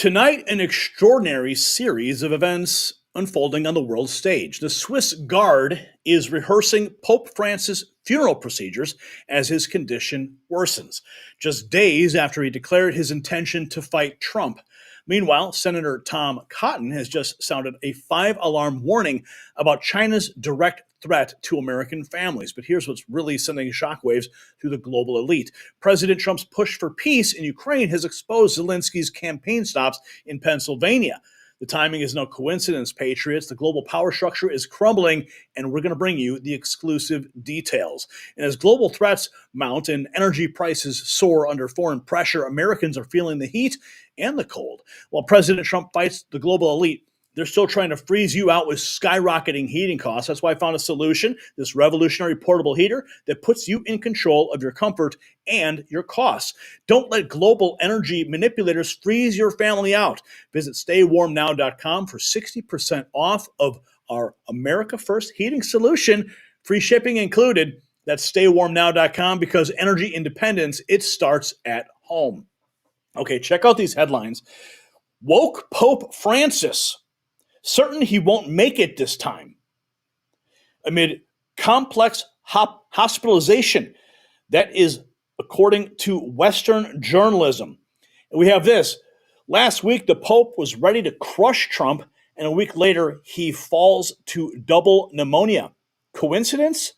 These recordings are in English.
Tonight, an extraordinary series of events unfolding on the world stage. The Swiss Guard is rehearsing Pope Francis' funeral procedures as his condition worsens, just days after he declared his intention to fight Trump. Meanwhile, Senator Tom Cotton has just sounded a 5-alarm warning about China's direct threat to American families. But here's what's really sending shockwaves through the global elite. President Trump's push for peace in Ukraine has exposed Zelensky's campaign stops in Pennsylvania. The timing is no coincidence, patriots. The global power structure is crumbling, and we're going to bring you the exclusive details. And as global threats mount and energy prices soar under foreign pressure, Americans are feeling the heat and the cold. While President Trump fights the global elite, they're still trying to freeze you out with skyrocketing heating costs. That's why I found a solution, this revolutionary portable heater that puts you in control of your comfort and your costs. Don't let global energy manipulators freeze your family out. Visit staywarmnow.com for 60% off of our America First heating solution, free shipping included. That's staywarmnow.com, because energy independence, it starts at home. Okay, check out these headlines. Woke Pope Francis, certain he won't make it this time, amid complex hospitalization. That is according to Western journalism. And we have this. Last week, the Pope was ready to crush Trump, and a week later, he falls to double pneumonia. Coincidence?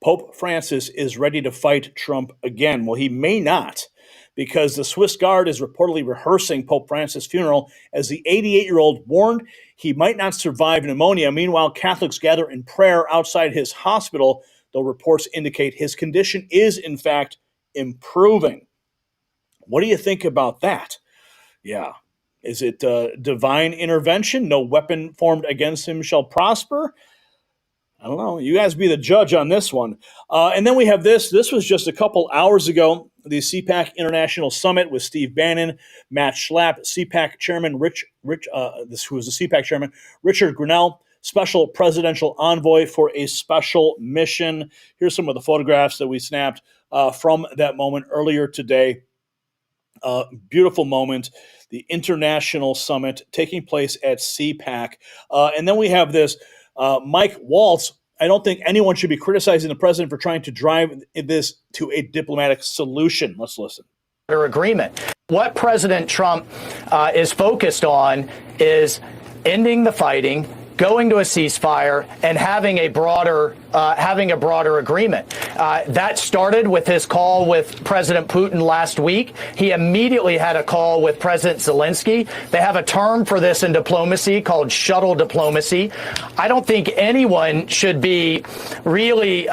Pope Francis is ready to fight Trump again. Well, he may not, because the Swiss Guard is reportedly rehearsing Pope Francis' funeral as the 88-year-old warned he might not survive pneumonia. Meanwhile, Catholics gather in prayer outside his hospital, though reports indicate his condition is, in fact, improving. What do you think about that? Yeah. Is it divine intervention? No weapon formed against him shall prosper? I don't know. You guys be the judge on this one. And then we have this. This was just a couple hours ago, the CPAC International Summit with Steve Bannon, Matt Schlapp, CPAC Chairman who was the CPAC Chairman, Richard Grinnell, Special Presidential Envoy for a Special Mission. Here's some of the photographs that we snapped from that moment earlier today. Beautiful moment, the International Summit taking place at CPAC. And then we have this. Mike Waltz, I don't think anyone should be criticizing the president for trying to drive this to a diplomatic solution. Let's listen. Agreement. What President Trump is focused on is ending the fighting, going to a ceasefire, and having a broader agreement. That started with his call with President Putin last week. He immediately had a call with President Zelensky. They have a term for this in diplomacy called shuttle diplomacy. I don't think anyone should be really,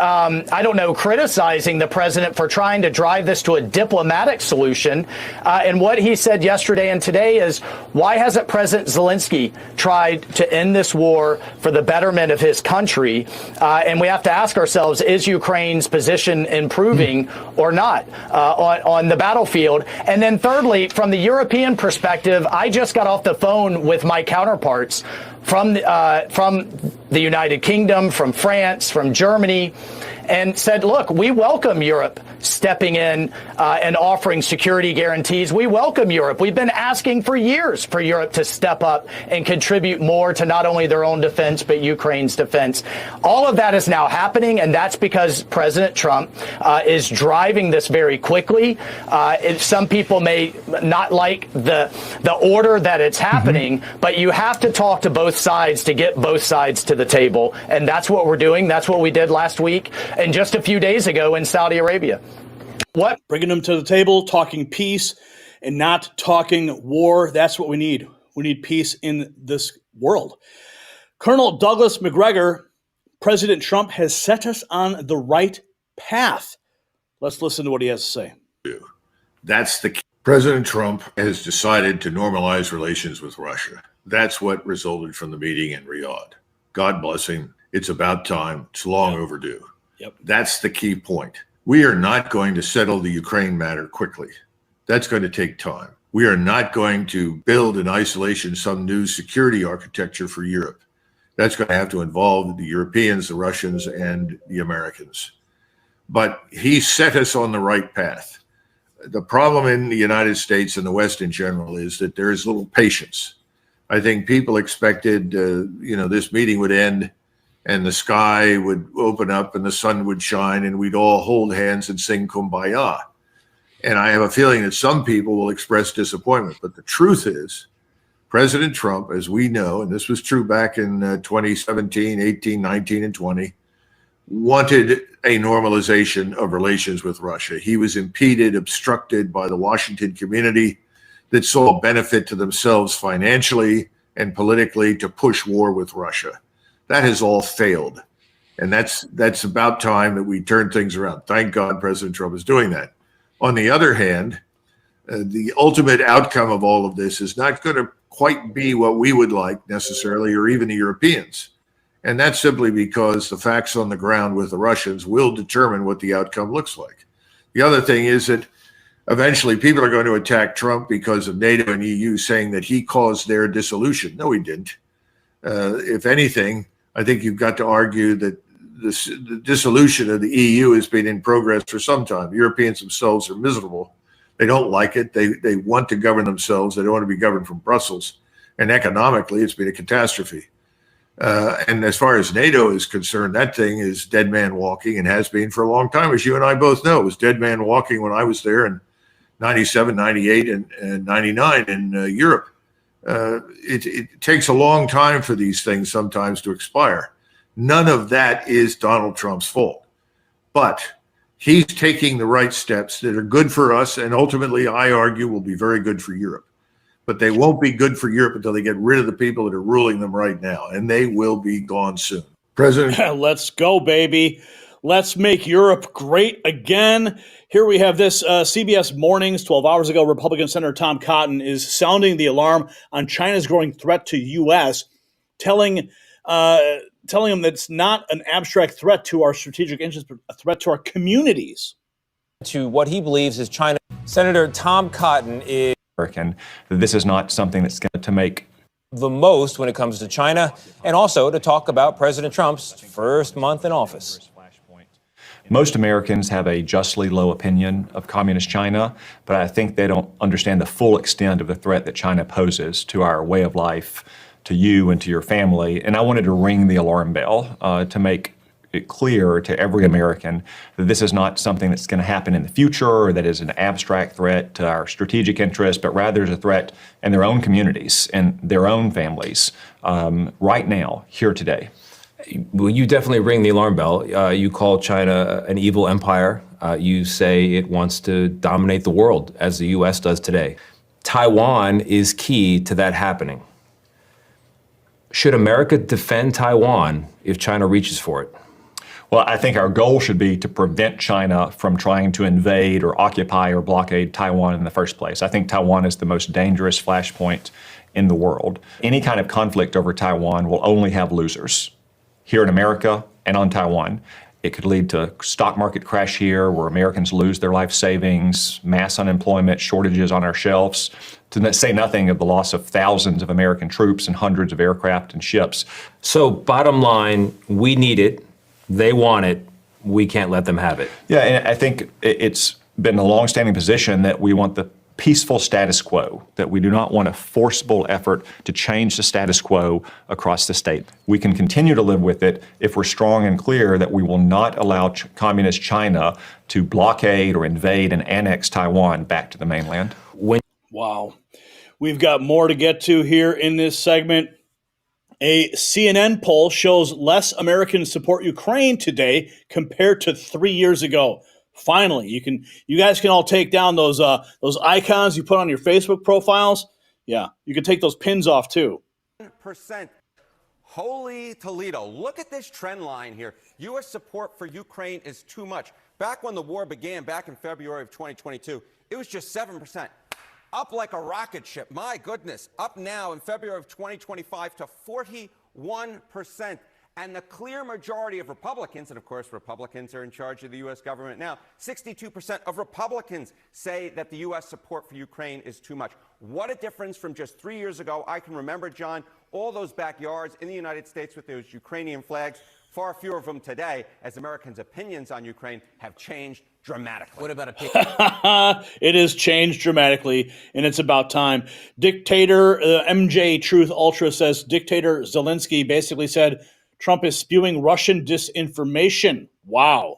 criticizing the president for trying to drive this to a diplomatic solution. And what he said yesterday and today is, why hasn't President Zelensky tried to end this war for the betterment of his country? And we have to ask ourselves, is Ukraine's position improving or not on the battlefield? And then thirdly, from the European perspective, I just got off the phone with my counterparts from the United Kingdom, from France, from Germany, and said, look, we welcome Europe stepping in and offering security guarantees. We welcome Europe. We've been asking for years for Europe to step up and contribute more to not only their own defense, but Ukraine's defense. All of that is now happening, and that's because President Trump is driving this very quickly. Some people may not like the order that it's happening, but you have to talk to both sides to get both sides to the table. And that's what we're doing. That's what we did last week and just a few days ago in Saudi Arabia. What? Bringing them to the table, talking peace and not talking war. That's what we need. We need peace in this world. Colonel Douglas McGregor, President Trump has set us on the right path. Let's listen to what he has to say. That's the key. President Trump has decided to normalize relations with Russia. That's what resulted from the meeting in Riyadh. God bless him. It's about time. It's long overdue. Yep. That's the key point. We are not going to settle the Ukraine matter quickly. That's going to take time. We are not going to build in isolation some new security architecture for Europe. That's going to have to involve the Europeans, the Russians, and the Americans. But he set us on the right path. The problem in the United States and the West in general is that there is little patience. I think people expected, this meeting would end and the sky would open up and the sun would shine and we'd all hold hands and sing Kumbaya. And I have a feeling that some people will express disappointment. But the truth is, President Trump, as we know, and this was true back in 2017, 18, 19, and 20, wanted a normalization of relations with Russia. He was impeded, obstructed by the Washington community that saw a benefit to themselves financially and politically to push war with Russia. That has all failed. And that's about time that we turn things around. Thank God President Trump is doing that. On the other hand, the ultimate outcome of all of this is not going to quite be what we would like necessarily, or even the Europeans. And that's simply because the facts on the ground with the Russians will determine what the outcome looks like. The other thing is that eventually people are going to attack Trump because of NATO and EU saying that he caused their dissolution. No, he didn't. If anything, I think you've got to argue that the dissolution of the EU has been in progress for some time. Europeans themselves are miserable. They don't like it. They want to govern themselves. They don't want to be governed from Brussels. And economically, it's been a catastrophe. And as far as NATO is concerned, that thing is dead man walking and has been for a long time, as you and I both know. It was dead man walking when I was there in 97, 98, and 99 in Europe. It takes a long time for these things sometimes to expire. None of that is Donald Trump's fault. But he's taking the right steps that are good for us and ultimately, I argue, will be very good for Europe. But they won't be good for Europe until they get rid of the people that are ruling them right now, and they will be gone soon. President. Let's go, baby. Let's make Europe great again. Here we have this CBS Mornings 12 hours ago. Republican Senator Tom Cotton is sounding the alarm on China's growing threat to U.S., telling him that it's not an abstract threat to our strategic interests, but a threat to our communities. To what he believes is China. Senator Tom Cotton is American. This is not something that's going to make the most when it comes to China, and also to talk about President Trump's first month in office. Most Americans have a justly low opinion of communist China, but I think they don't understand the full extent of the threat that China poses to our way of life, to you and to your family. And I wanted to ring the alarm bell to make it clear to every American that this is not something that's going to happen in the future or that is an abstract threat to our strategic interests, but rather is a threat in their own communities and their own families right now, here today. Well, you definitely ring the alarm bell. You call China an evil empire. You say it wants to dominate the world, as the U.S. does today. Taiwan is key to that happening. Should America defend Taiwan if China reaches for it? Well, I think our goal should be to prevent China from trying to invade or occupy or blockade Taiwan in the first place. I think Taiwan is the most dangerous flashpoint in the world. Any kind of conflict over Taiwan will only have losers here in America and on Taiwan. It could lead to stock market crash here where Americans lose their life savings, mass unemployment, shortages on our shelves, to say nothing of the loss of thousands of American troops and hundreds of aircraft and ships. So bottom line, we need it. They want it. We can't let them have it. Yeah, and I think it's been a longstanding position that we want the peaceful status quo, that we do not want a forcible effort to change the status quo across the state. We can continue to live with it if we're strong and clear that we will not allow communist China to blockade or invade and annex Taiwan back to the mainland. Wow. We've got more to get to here in this segment. A CNN poll shows less Americans support Ukraine today compared to 3 years ago. Finally, you guys can all take down those icons you put on your Facebook profiles. Yeah, you can take those pins off too. Percent. Holy Toledo. Look at this trend line here. U.S. support for Ukraine is too much. Back when the war began, back in February of 2022, it was just 7%. Up like a rocket ship. My goodness. Up now in February of 2025 to 41%. And the clear majority of Republicans, and of course Republicans are in charge of the U.S. government now, 62% of Republicans say that the U.S. support for Ukraine is too much. What a difference from just 3 years ago. I can remember, John, all those backyards in the United States with those Ukrainian flags. Far fewer of them today, as Americans' opinions on Ukraine have changed dramatically. What about a pick? It has changed dramatically, and it's about time. Dictator MJ Truth Ultra says Dictator Zelensky basically said Trump is spewing Russian disinformation. Wow.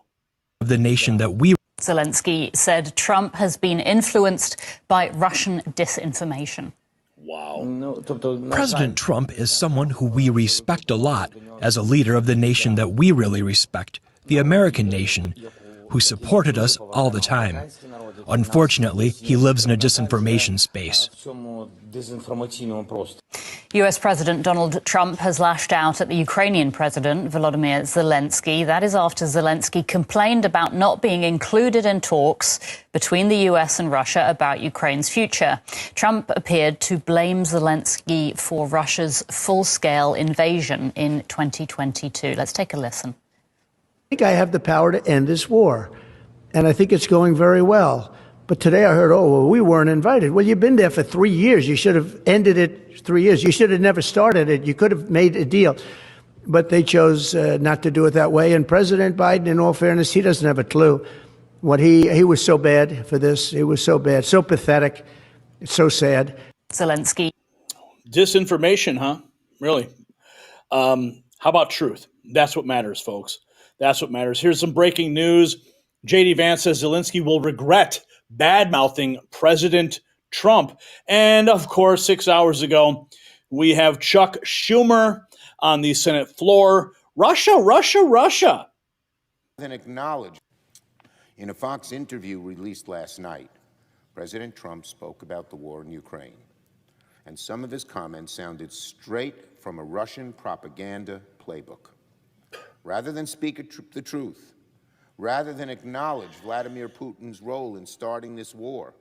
The nation that we Zelensky said Trump has been influenced by Russian disinformation. Wow. President Trump is someone who we respect a lot as a leader of the nation that we really respect, the American nation, who supported us all the time. Unfortunately, he lives in a disinformation space. U.S. President Donald Trump has lashed out at the Ukrainian President Volodymyr Zelensky. That is after Zelensky complained about not being included in talks between the U.S. and Russia about Ukraine's future. Trump appeared to blame Zelensky for Russia's full-scale invasion in 2022. Let's take a listen. I think I have the power to end this war, and I think it's going very well. But today I heard, oh, well, we weren't invited. Well, you've been there for 3 years. You should have ended it 3 years. You should have never started it. You could have made a deal. But they chose not to do it that way. And President Biden, in all fairness, he doesn't have a clue. What he was so bad for this. He was so bad, so pathetic, so sad. Zelensky. Disinformation, huh? Really? How about truth? That's what matters, folks. That's what matters. Here's some breaking news. J.D. Vance says Zelensky will regret bad-mouthing President Trump. And, of course, 6 hours ago, we have Chuck Schumer on the Senate floor. Russia, Russia, Russia. Then acknowledge. In a Fox interview released last night, President Trump spoke about the war in Ukraine. And some of his comments sounded straight from a Russian propaganda playbook. Rather than speak the truth, rather than acknowledge Vladimir Putin's role in starting this war,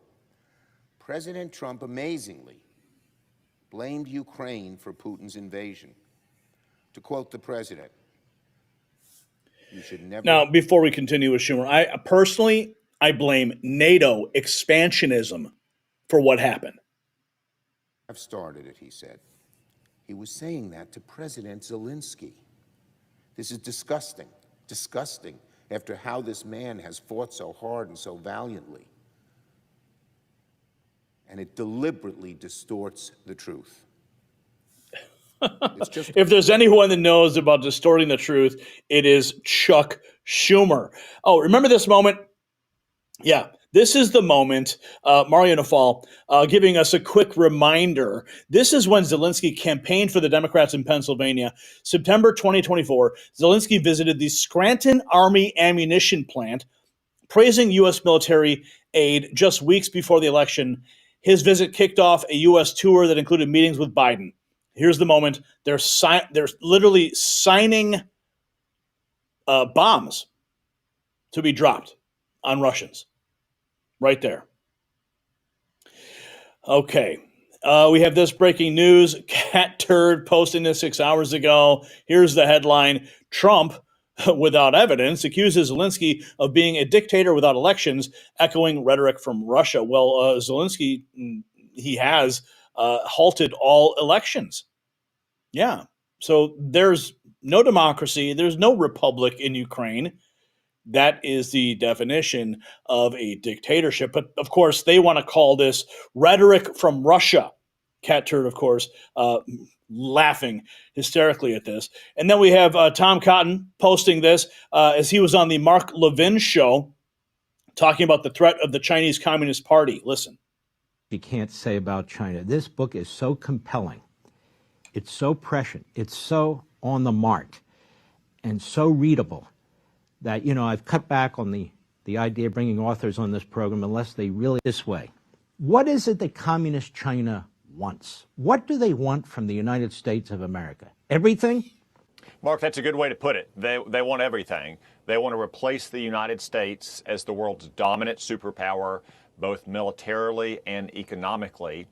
President Trump amazingly blamed Ukraine for Putin's invasion. To quote the president, you should never... Now, before we continue with Schumer, I blame NATO expansionism for what happened. I've started it, he said. He was saying that to President Zelensky. This is disgusting, disgusting, after how this man has fought so hard and so valiantly. And it deliberately distorts the truth. It's just... If there's anyone that knows about distorting the truth, it is Chuck Schumer. Oh, remember this moment? Yeah, this is the moment, Mario Nafal, giving us a quick reminder. This is when Zelensky campaigned for the Democrats in Pennsylvania. September 2024, Zelensky visited the Scranton Army ammunition plant, praising U.S. military aid just weeks before the election. His visit kicked off a U.S. tour that included meetings with Biden. Here's the moment. They're literally signing bombs to be dropped on Russians. Right there. Okay. We have this breaking news. Cat Turd posting this 6 hours ago. Here's the headline. Trump, without evidence, accuses Zelensky of being a dictator without elections, echoing rhetoric from Russia. Well, Zelensky, he has halted all elections. Yeah. So there's no democracy. There's no republic in Ukraine. That is the definition of a dictatorship. But, of course, they want to call this rhetoric from Russia. Cat Turd, of course, laughing hysterically at this. And then we have Tom Cotton posting this as he was on the Mark Levin show talking about the threat of the Chinese Communist Party. Listen. You can't say about China. This book is so compelling. It's so prescient. It's so on the mark and so readable that, you know, I've cut back on the idea of bringing authors on this program unless they really this way. What is it that communist China wants? What do they want from the United States of America? Everything? Mark, that's a good way to put it. They want everything. They want to replace the United States as the world's dominant superpower, both militarily and economically.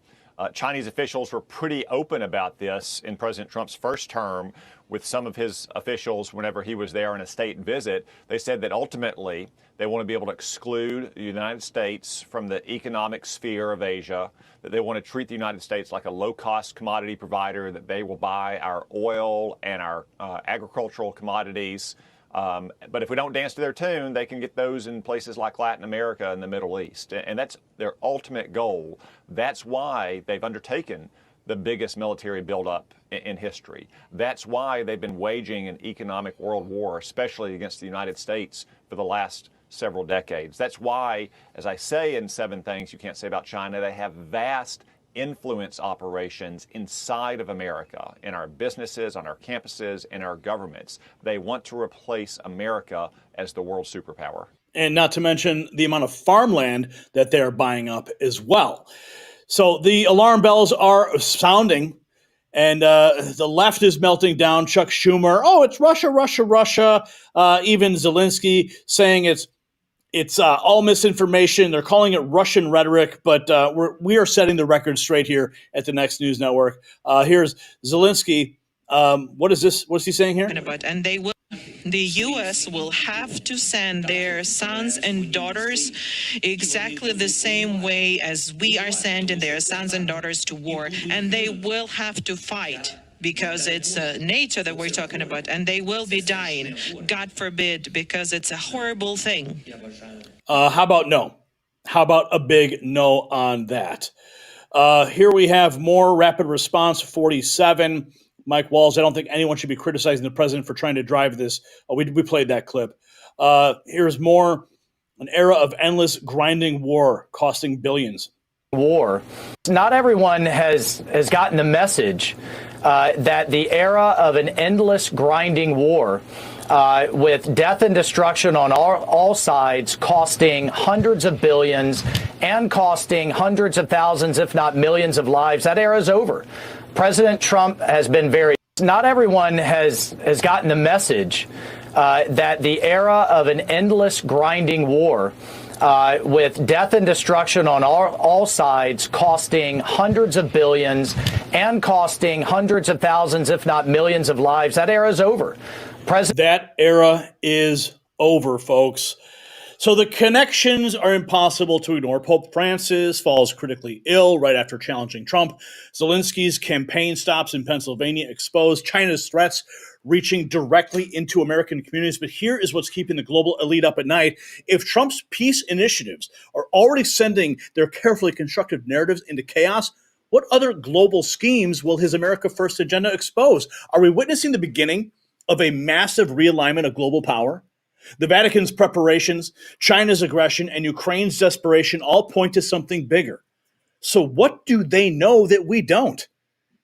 Chinese officials were pretty open about this in President Trump's first term with some of his officials whenever he was there on a state visit. They said that ultimately they want to be able to exclude the United States from the economic sphere of Asia, that they want to treat the United States like a low-cost commodity provider, that they will buy our oil and our agricultural commodities But if we don't dance to their tune, they can get those in places like Latin America and the Middle East. And that's their ultimate goal. That's why they've undertaken the biggest military buildup in history. That's why they've been waging an economic world war, especially against the United States, for the last several decades. That's why, as I say in 7 Things You Can't Say About China, they have vast influence operations inside of America, in our businesses, on our campuses, in our governments. They want to replace America as the world superpower. And not to mention the amount of farmland that they're buying up as well. So the alarm bells are sounding, and the left is melting down. Chuck Schumer, oh, it's Russia, Russia, Russia. Even Zelensky saying it's all misinformation. They're calling it Russian rhetoric, but we are setting the record straight here at the Next News Network. Here's Zelensky. What is this? What's he saying here? And the U.S. will have to send their sons and daughters exactly the same way as we are sending their sons and daughters to war, and they will have to fight. Because it's NATO that we're talking about, and they will be dying, God forbid, because it's a horrible thing. How about no? How about a big no on that? Here we have more rapid response 47. Mike Walls, I don't think anyone should be criticizing the president for trying to drive this. Oh, we played that clip. Here's more. An era of endless grinding war costing billions. War. Not everyone has gotten the message that the era of an endless grinding war with death and destruction on all sides, costing hundreds of billions and costing hundreds of thousands, if not millions of lives, that era is over. President Trump has been very... Not everyone has gotten the message that the era of an endless grinding war with death and destruction on all sides, costing hundreds of billions and costing hundreds of thousands, if not millions of lives. That era is over. That era is over, folks. So the connections are impossible to ignore. Pope Francis falls critically ill right after challenging Trump. Zelensky's campaign stops in Pennsylvania exposed. China's threats reaching directly into American communities. But here is what's keeping the global elite up at night. If Trump's peace initiatives are already sending their carefully constructed narratives into chaos, what other global schemes will his America First agenda expose? Are we witnessing the beginning of a massive realignment of global power? The Vatican's preparations, China's aggression, and Ukraine's desperation all point to something bigger. So what do they know that we don't?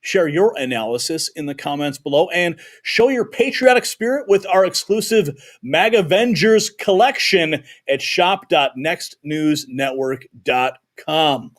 Share your analysis in the comments below and show your patriotic spirit with our exclusive MAGAvengers collection at shop.nextnewsnetwork.com.